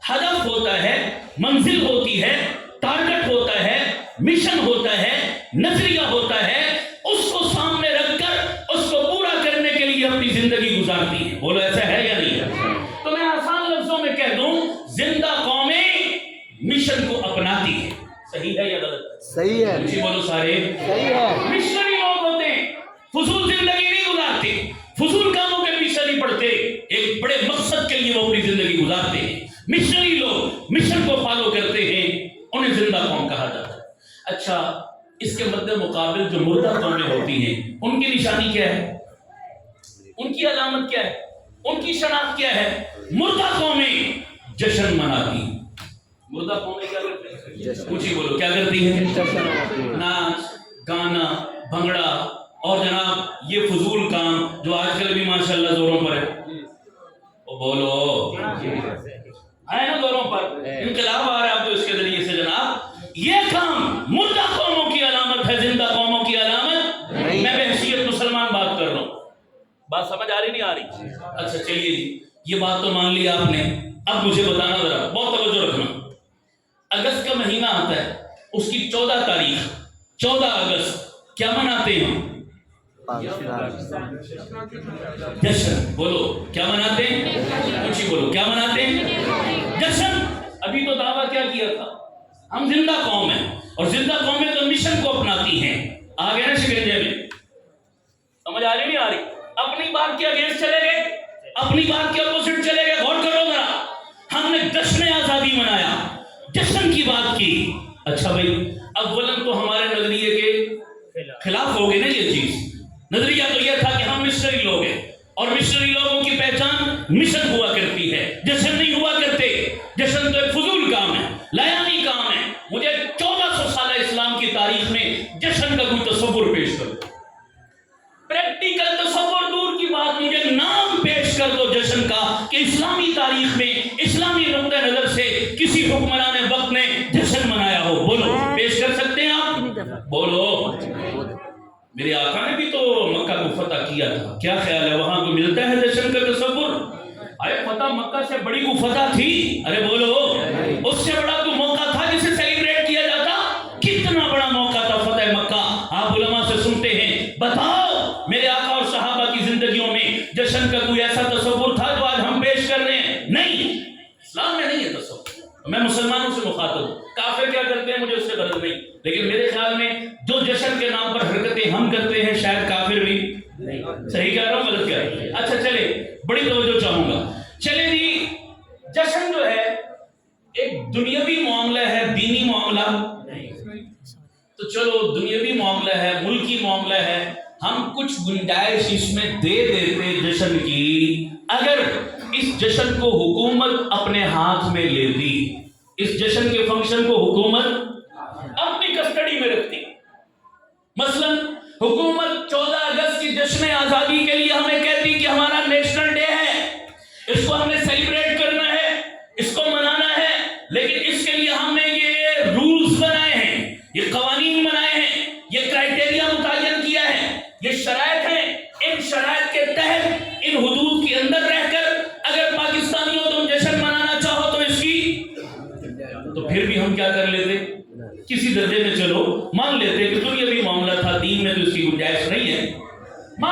S1: ہدف ہوتا ہے، منزل ہوتی ہے، ٹارگٹ ہوتا ہے، مشن ہوتا ہے، نظریہ ہوتا ہے. اس کو سامنے رکھ کر اس کو پورا کرنے کے لیے اپنی زندگی گزارتی ہے. بولو ایسا ہے یا نہیں ہے؟ تو میں آسان لفظوں میں کہہ دوں، زندہ قومیں مشن کو اپناتی ہیں. صحیح ہے یا غلط؟
S2: صحیح ہے.
S1: جی بولو سارے.
S2: صحیح ہے.
S1: مشنری لوگ ہوتے ہیں، فضول زندگی نہیں گزارتے، فضول کاموں کے پیچھے نہیں پڑتے، ایک بڑے مقصد کے لیے وہ اپنی زندگی گزارتے ہیں. مشنری لوگ مشن کو فالو کرتے ہیں، انہیں زندہ قوم کہا جاتا ہے. اچھا، اس کے مد مقابل جو مردہ قومیں ہوتی ہیں ان کی نشانی کیا ہے؟ ان کی علامت کیا ہے؟ ان کی شناخت کیا ہے؟ مردہ قومیں جشن مناتی ہیں. مردہ قومیں کیا کرتی ہیں؟ کچھ ہی بولو، کیا کرتی ہیں؟ ناچ گانا بھنگڑا اور جناب یہ فضول کام جو آج کل بھی ماشاءاللہ زوروں پر ہے. وہ بولو ہے نا زوروں پر، انقلاب آ رہا ہے اب تو اس کے ذریعے سے. جناب یہ کام مردہ قوموں کی علامت ہے، زندہ قوموں کی علامت. میں بحیثیت مسلمان بات کر رہا ہوں، بات سمجھ آ رہی نہیں آ رہی؟ اچھا چلیے جی، یہ بات تو مان لی آپ نے. اب مجھے بتانا ذرا، بہت توجہ رکھنا. اگست کا مہینہ آتا ہے، اس کی 14 تاریخ 14 اگست کیا مناتے ہیں؟ جشن. بولو کیا مناتے ہیں؟ کچھ ہی بولو، کیا مناتے ہیں؟ جشن. ابھی تو دعویٰ کیا کیا تھا؟ ہم زندہ قوم ہیں، اور زندہ قومیں تو مشن کو اپناتی ہیں. آگے نا شکنجے میں، سمجھ آ رہی نہیں آ رہی؟ اپنی بات کے اگینسٹ چلے گئے، اپنی بات کے اپوزٹ چلے گئے. غور کرو ذرا، ہم نے جشن آزادی منایا، جشن کی بات کی. اچھا بھائی، اولاً تو ہمارے نظریے کے خلاف ہو گئے نا یہ چیز. نظریہ تو یہ تھا کہ ہم مشنری لوگ ہیں، اور مشنری لوگوں کی پہچان مشن ہوا کرتی ہے، جشن نہیں ہوا کرتے. جشن تو ایک فضول کام ہے، لایانی کام ہے. مجھے 1400 سالہ اسلام کی تاریخ میں جشن کا کوئی تصور پیش کرو، پریکٹیکل تصور دور کی بات، مجھے نام پیش کر دو جشن کا کہ اسلامی تاریخ میں اسلامی نقطہ نظر سے کسی حکمران وقت نے جشن منایا ہو. بولو، پیش کر سکتے ہیں آپ؟ بولو. میرے آقا نے بھی تو مکہ کو فتح کیا تھا، کیا خیال ہے وہاں کو ملتا ہے جشن کا تصور؟ ارے فتح مکہ سے بڑی کو فتح تھی. ارے بولو، اس سے بڑا تو موقع تھا جسے سیلیبریٹ کیا جاتا. کتنا بڑا موقع تھا فتح مکہ. آپ علماء سے سنتے ہیں، بتاؤ میرے آقا اور صحابہ کی زندگیوں میں جشن کا کوئی ایسا تصور تھا جو آج ہم پیش کر رہے ہیں؟ نہیں، اسلام میں نہیں ہے تصور. میں مسلمانوں سے مخاطب ہوں، کافر کیا کرتے ہیں مجھے اس سے غرض نہیں، لیکن میرے خیال میں جو جشن کے نام پر حرکتیں ہم کرتے ہیں شاید کافر بھی صحیح کہہ رہا ہوں غلط کہہ رہا ہوں؟ اچھا چلے، بڑی توجہ چاہوں گا. چلے جی، جشن جو ہے ایک دنیاوی معاملہ ہے، دینی معاملہ. تو چلو دنیاوی معاملہ ہے، ملکی معاملہ ہے، ہم کچھ گنجائش اس میں دے دیتے جشن کی. اگر اس جشن کو حکومت اپنے ہاتھ میں لیتی، اس جشن کے فنکشن کو حکومت اپنی کسٹڈی میں رکھتی. مثلا حکومت 14 اگست کی جشن آزادی کے لیے ہمیں کہتی کہ ہمارا نیشنل ڈے ہے، اس کو ہم نے سیلیبریٹ کرنا ہے، اس کو منانا ہے، لیکن اس کے لیے ہم نے یہ رولز بنائے ہیں، یہ قوانین بنائے ہیں، یہ کرائٹیریا متعین کیا ہے، یہ شرائط ہیں. ان شرائط کے تحت، ان حدود کے اندر رہ کر اگر پاکستانیوں تم جشن منانا چاہو تو اس کی، تو پھر بھی ہم کیا کر لیتے؟ کسی درجے میں چلو مان لیتے کہ دنیاوی معاملہ تھا، دین میں تو اس کی گنجائش نہیں ہے. مان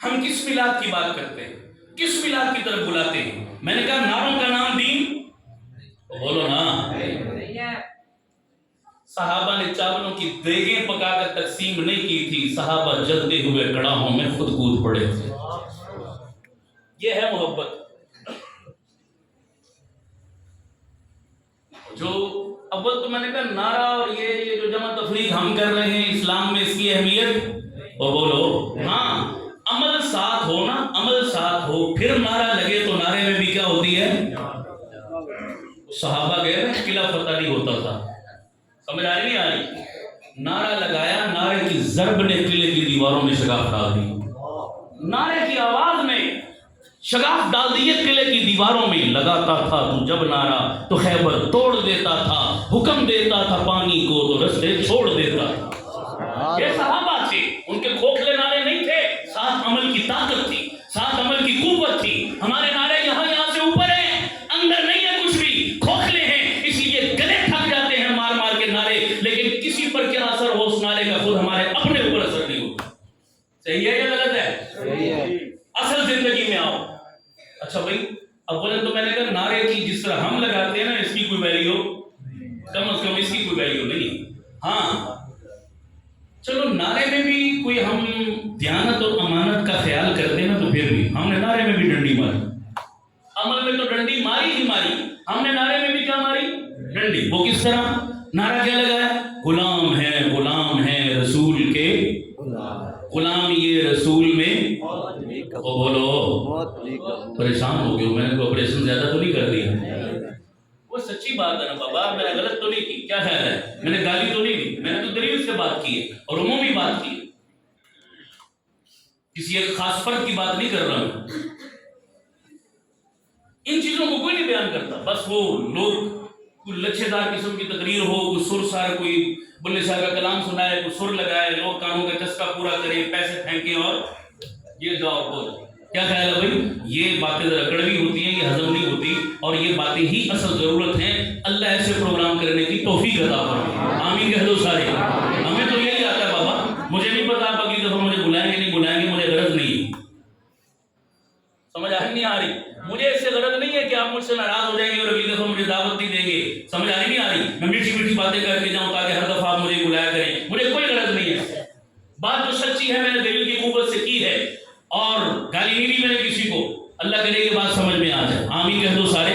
S1: ہم کس میلاد کی بات کرتے ہیں, کس میلاد کی طرف بلاتے ہیں؟ میں نے کہا ناروں کا نام دین, بولو نا. صحابہ نے چاولوں کی دیگیں پکا کر تقسیم نہیں کی تھی, صحابہ جلتے ہوئے کڑاہوں میں خود کود پڑے تھے. یہ ہے محبت. جو اول تو میں نے کہا نعرہ اور یہ جو جمع تفریق ہم کر رہے ہیں اسلام میں اس کی اہمیت, اور بولو ہاں, عمل ساتھ ہو نا, عمل ساتھ ہو, پھر نعرہ لگے تو نعرے میں بھی کیا ہوتی ہے. صحابہ گئے نا قلعہ فتح نہیں ہوتا تھا, سمجھ آ رہی نہیں آ رہی؟ نعرہ لگایا, نعرے کی ضرب نے قلعے کی دیواروں میں شگاف ڈال دی, نعرے کی آواز نے شگاف ڈال دی قلعے کی دیواروں میں. لگاتا تھا تو جب نعرہ تو خیبر توڑ دیتا تھا, حکم دیتا تھا پانی کو تو رستے چھوڑ دیتا تھا. یہ صحابہ تھے, ان کے کھوکھلے نعرے نہیں تھے, ساتھ عمل کی طاقت تھی, ساتھ عمل کی قوت تھی. ہمارے نعرے یہاں سے اوپر ہیں, اندر نہیں ہے کچھ بھی, کھوکھلے ہیں, اسی لیے گلے تھک جاتے ہیں مار مار کے نعرے, لیکن کسی پر کیا اثر ہو اس نعرے کا خود ہمارے اپنے اوپر اثر نہیں ہوتا. صحیح ہے یا غلط ہے؟
S2: صحیح ہے.
S1: اصل زندگی میں آؤ. اچھا بھائی, اولا تو میں نے کہا نعرے کی جس طرح ہم لگاتے ہیں نا اس کی کوئی ویلیو, کم از کم اس کی کوئی ویلیو نہیں. ہاں چلو نعرے میں بھی کوئی ہم دیانت اور امانت کا خیال کرتے ہیں نا, تو پھر بھی ہم نے نعرے میں بھی ڈنڈی ماری. عمل میں تو ڈنڈی ماری ہی ماری, ہم نے نعرے میں بھی کیا ماری, ڈنڈی. وہ کس طرح نعرہ کیا لگایا, غلام ہے رسول کے, غلام یہ رسول میں, بولو پریشان ہو گئے. میں نے کوئی آپریشن زیادہ تو نہیں کر دیا؟ وہ سچی بات ہے نا بابا, میں نے غلط تو نہیں کی, کیا خیال ہے؟ میں نے گالی تو نہیں دی, میں نے تو دلیل سے بات کی ہے اور عمومی بات کی ہے, کسی ایک خاص فرد کی بات نہیں کر رہا ہوں. ان چیزوں کو کوئی نہیں بیان کرتا, بس وہ لوگ کوئی لچھے دار قسم کی تقریر ہو, کوئی سر سار, کوئی بلے شاہ کا کلام سنائے, کوئی سر لگائے, لوگ کانوں کا چسکا پورا کریں, پیسے پھینکیں اور یہ جاؤ بول. کیا خیال ہے بھائی؟ یہ باتیں ذرا کڑوی ہوتی ہیں, یہ ہضم نہیں ہوتی, اور یہ باتیں ہی اصل ضرورت ہے. اللہ ایسے پروگرام کرنے کی توفیق عطا فرمائے, آمین کہہ دو سارے. ہمیں تو یہی آتا ہے بابا, مجھے نہیں پتا آپ اگلی دفعہ مجھے بلائیں گے نہیں بلائیں گے, مجھے غرض نہیں, سمجھ آ نہیں آ رہی؟ مجھے اس سے غرض نہیں ہے کہ آپ مجھ سے ناراض ہو جائیں گے اور اگلی دفعہ مجھے دعوت نہیں دیں گے, سمجھ آ نہیں آ رہی؟ میں میٹھی باتیں کر کے جاؤں تاکہ ہر دفعہ آپ مجھے بلایا کریں, مجھے کوئی غرض نہیں ہے. بات جو سچی ہے میں نے دلیل کی قوت سے کی ہے, اور گالی نہیں دی میں نے کسی کو. اللہ کرے یہ بات سمجھ میں آ جائے, آمین کہہ دو سارے.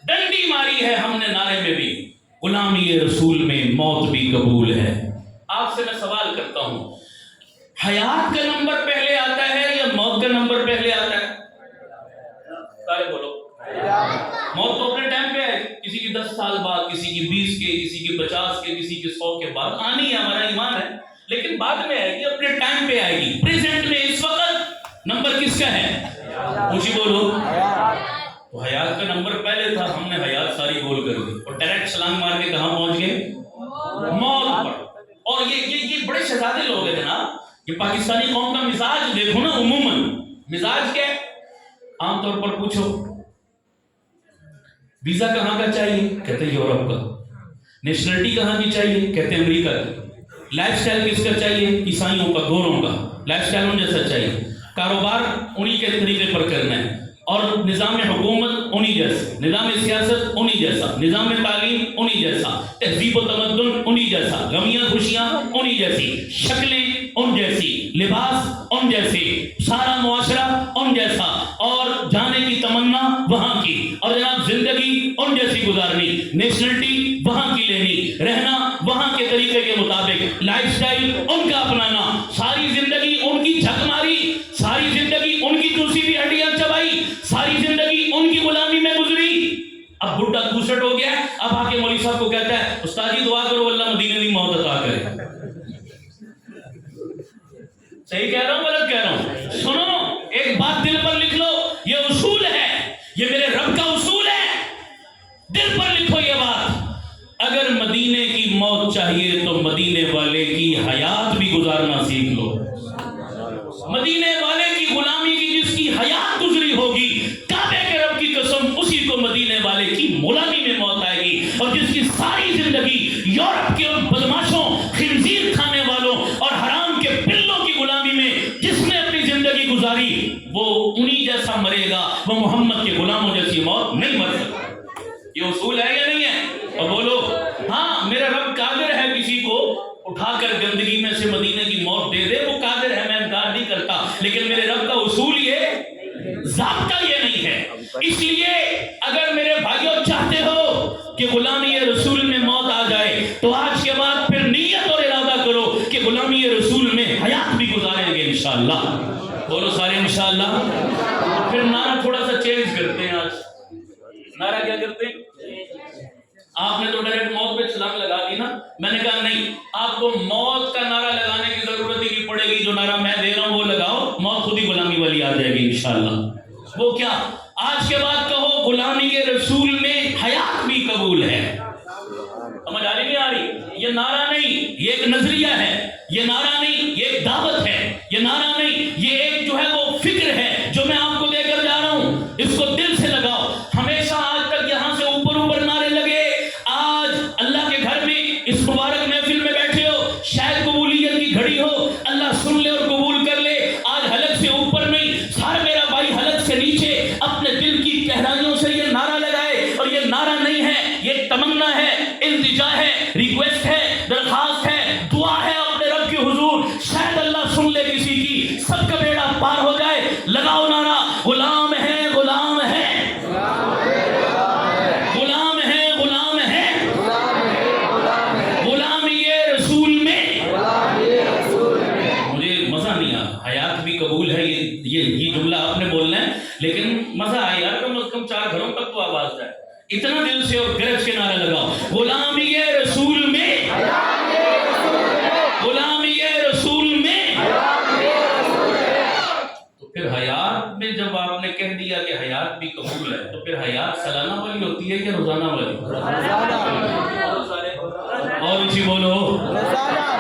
S1: ڈنڈی ماری ہے ہم نے نعرے میں بھی, غلامی رسول میں موت بھی قبول ہے. آپ سے میں سوال کرتا ہوں, حیات کا نمبر پہلے آتا ہے یا موت کا نمبر پہلے آتا ہے؟ سارے بولو. موت تو اپنے ٹائم پہ ہے, کسی کی 10 سال بعد, کسی کی 20 کے, کسی کی 50 کے, کسی کی 100 کے بعد آنی ہے, ہمارا ایمان ہے, لیکن بعد میں آئے گی, اپنے ٹائم پہ آئے گی. پریزنٹ میں اس وقت نمبر کس کا ہے؟ اونچی بولو. تو حیات کا نمبر پہلے تھا, ہم نے حیات ساری گول کر دی اور ڈائریکٹ چھلانگ مار کے کہاں پہنچ گئے؟ موت پر. اور یہ بڑے شہزادے لوگ ہیں جناب. یہ پاکستانی قوم کا مزاج دیکھو نا, عموماً مزاج کیا ہے؟ عام طور پر پوچھو ویزا کہاں کا چاہیے, کہتے ہیں یورپ کا. نیشنلٹی کہاں کی چاہیے, کہتے ہیں امریکہ کی. لائف سٹائل کس کا چاہیے, عیسائیوں کا, گوروں کا. لائف سٹائل ان جیسا چاہیے, کاروبار انہی کے طریقے پر کرنا ہے, اور نظام حکومت انہی جیسا, نظام سیاست انہی جیسا, نظام تعلیم انہی جیسا, تہذیب و تمدن انہی جیسا, غمیاں خوشیاں انہی جیسی, شکلیں ان جیسی, لباس ان جیسے, سارا معاشرہ ان جیسا, اور جانے کی تمنا وہاں کی, اور جناب زندگی ان جیسی گزارنی, نیشنلٹی وہاں کی لینی, رہنا وہاں کے طریقے کے مطابق, لائف سٹائل ان کا اپنانا, ساری زندگی ان کی جھک ماری, ساری زندگی ان کی چوسی بھی ہڈیاں چبائی, ساری زندگی ان کی غلامی میں گزری. اب بڈھا کوسٹ ہو گیا, اب آ کے مولوی صاحب کو کہتا ہے استاد جی دعا کرو اللہ مدینے کی موت عطا کرے. صحیح کہہ رہا ہوں غلط کہہ رہا ہوں؟ سنو, ایک بات دل پر لکھ لو, یہ اصول ہے, یہ میرے رب کا اصول ہے, دل پر لکھو یہ بات. اگر مدینے کی موت چاہیے تو مدینے والے کی حیات بھی گزارنا سیکھ لو. مدینے والے کی غلامی کی جس کی حیات گزری ہوگی, کعبے کے رب کی قسم اسی کو مدینے والے کی غلامی میں موت آئے گی. اور جس کی ساری زندگی یورپ کے بدماشوں, خنزیر کھانے والوں اور حرام کے پلوں کی غلامی میں جس انہی جیسا مرے گا، وہ محمد کے غلاموں جیسی موت نہیں مر سکتا۔ یہ اصول ہے یا نہیں ہے؟ اور بولو ہاں، میرا رب قادر ہے کسی کو اٹھا کر گندگی میں سے مدینے کی موت دے دے، وہ قادر ہے، میں انکار نہیں کرتا، لیکن میرے رب کا اصول یہ ضابطہ یہ نہیں ہے۔ اس لیے اگر میرے بھائیوں چاہتے ہو کہ غلامی رسول میں موت آ جائے تو آج کے بعد پھر نیت اور ارادہ کرو کہ غلامی رسول میں حیات بھی گزاریں گے انشاءاللہ۔ بولو سارے انشاءاللہ۔ پھر نعرہ تھوڑا سا چینج کرتے ہیں۔ آج نعرہ کیا کرتے ہیں؟ آپ نے تو ڈائریکٹ موت پہ چھلانگ لگا دی نا، میں نے کہا نہیں، آپ کو موت کا نعرہ لگانے کی ضرورت ہی نہیں پڑے گی، جو نعرہ میں دے رہا ہوں وہ لگاؤ، موت خود ہی غلامی والی آ جائے گی انشاءاللہ۔ وہ کیا؟ آج کے بعد کہو غلامی رسول میں حیات بھی قبول ہے۔ سمجھ آ رہی نہیں آ رہی؟ یہ نعرہ نہیں، یہ ایک نظریہ ہے، یہ نعرہ نہیں، یہ ایک دعوت ہے، یہ نعرہ نہیں، یہ ایک جو ہے وہ فکر ہے جو میں آپ کو دے کر جا رہا ہوں، اس کو دل سے لگاؤ۔ ہمیشہ آج تک یہاں سے اوپر اوپر نعرے لگے، آج اللہ کے گھر میں اس مبارک محفل میں بیٹھے ہو، شاید قبولیت کی گھڑی ہو، اللہ سن لے اور قبول کر لے۔ آج حلق سے اوپر نہیں، ہر میرا بھائی حلق سے نیچے اپنے دل کی گہرائیوں سے یہ نعرہ لگائے، اور یہ نعرہ نہیں ہے، یہ تمنا ہے، التجا ہے، ریکویسٹ ہے، درخواست ہے، دعا ہے اپنے رب کے حضور، شاید اللہ سن لے کسی کی، سب کا بیڑا پار ہو جائے۔ لگاؤ نعرہ، غلام ہے، غلام ہے، غلام ہے، غلام ہے، غلامی رسول میں۔ مجھے مزہ نہیں آیا، حیات بھی قبول ہے، یہ جملہ آپ نے بولنا ہے، لیکن مزہ آیا یار، کم از کم 4 گھروں تک تو آواز جائے، اتنا دل سے اور گرج کے نعرہ لگاؤ، غلامی رسول میں، غلامی رسول میں۔ تو پھر حیات میں جب آپ نے کہہ دیا کہ حیات بھی قبول ہے، تو پھر حیات سالانہ والی ہوتی ہے یا روزانہ والی؟ اور اچھی بولو،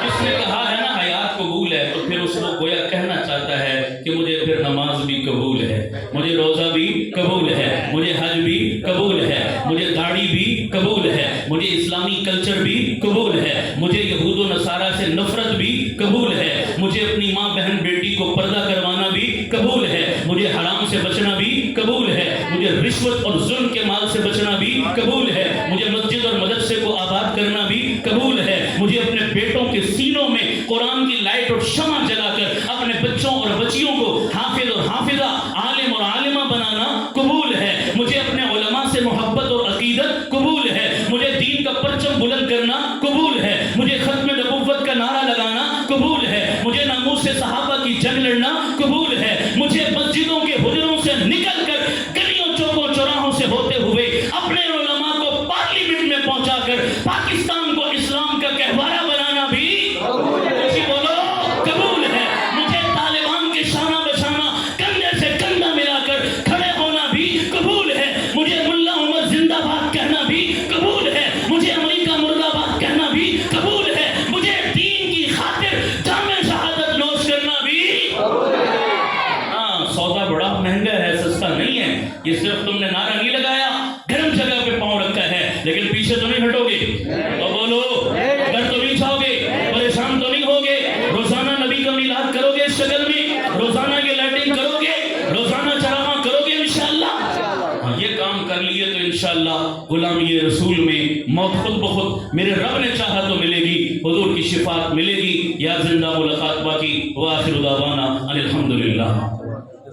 S1: جس نے کہا ہے نا حیات قبول ہے، تو پھر اس کو گویا کہنا چاہتا ہے کہ مجھے پھر نماز بھی قبول ہے، مجھے روزہ بھی قبول ہے، مجھے حج بھی قبول ہے، مجھے داڑھی بھی قبول ہے، مجھے اسلامی کلچر بھی قبول ہے، مجھے یہود و نصارہ سے نفرت بھی قبول ہے، مجھے اپنی ماں بہن بیٹی کو پردہ کروانا بھی قبول ہے، مجھے حرام سے بچنا بھی قبول ہے، مجھے رشوت اور ظلم کے مال سے بچنا بھی قبول ہے، مجھے مسجد اور مدرسے کو آباد کرنا بھی قبول ہے، مجھے اپنے بیٹوں کے سینوں میں قرآن کی لائٹ اور شمع جلا کر اپنے بچوں اور بچیوں کو حافظ اور حافظہ، عالم اور عالمہ بنانا قبول ہے، مجھے اپنے علماء سے محبت اور عقیدت قبول ہے، مجھے دین کا پرچم بلند کرنا قبول ہے، مجھے ختم نبوت کا نعرہ لگانا قبول ہے، مجھے ناموس سے صحابہ کی جنگ لڑنا قبول ہے، مجھے مسجدوں کے حجروں سے نکل کر گلیوں چوکوں چوراہوں سے ہوتے ہوئے اپنے علماء کو پارلیمنٹ میں پہنچا کر پاکستان کو اسلام کا گہوارہ بنانا بھی بولو قبول ہے، مجھے طالبان کے شانہ بشانہ کندھے سے کندھا ملا کر کھڑے ہونا بھی قبول ہے، مجھے ملا عمر زندہ باد کہنا بھی قبول ہے، مجھے امریکہ مرد آباد کہنا بھی قبول ہے، مجھے دین کی خاطر جام شہادت نوش کرنا بھی۔ ہاں، سودا بڑا مہنگا ہے، سستا نہیں ہے، یہ صرف تم نے نعرہ نہیں لگایا، گرم جگہ پہ پاؤں رکھا ہے، لیکن پیچھے تو نہیں ہٹو گے، تو بولو ڈر تو نہیں چھاؤ گے، پریشان تو نہیں ہوگے، روزانہ نبی کا میلاد کرو گے اس شکل میں، روزانہ یہ لائٹنگ کرو گے، روزانہ چراغاں کرو گے انشاءاللہ۔ ہاں، یہ کام کر لیے تو انشاءاللہ غلامی رسول میں موت خود بخود میرے رب نے چاہا تو ملے گی، حضور کی شفاعت ملے گی، یا زندہ ملاقات باقی، وآخر دعوانا ان الحمدللہ۔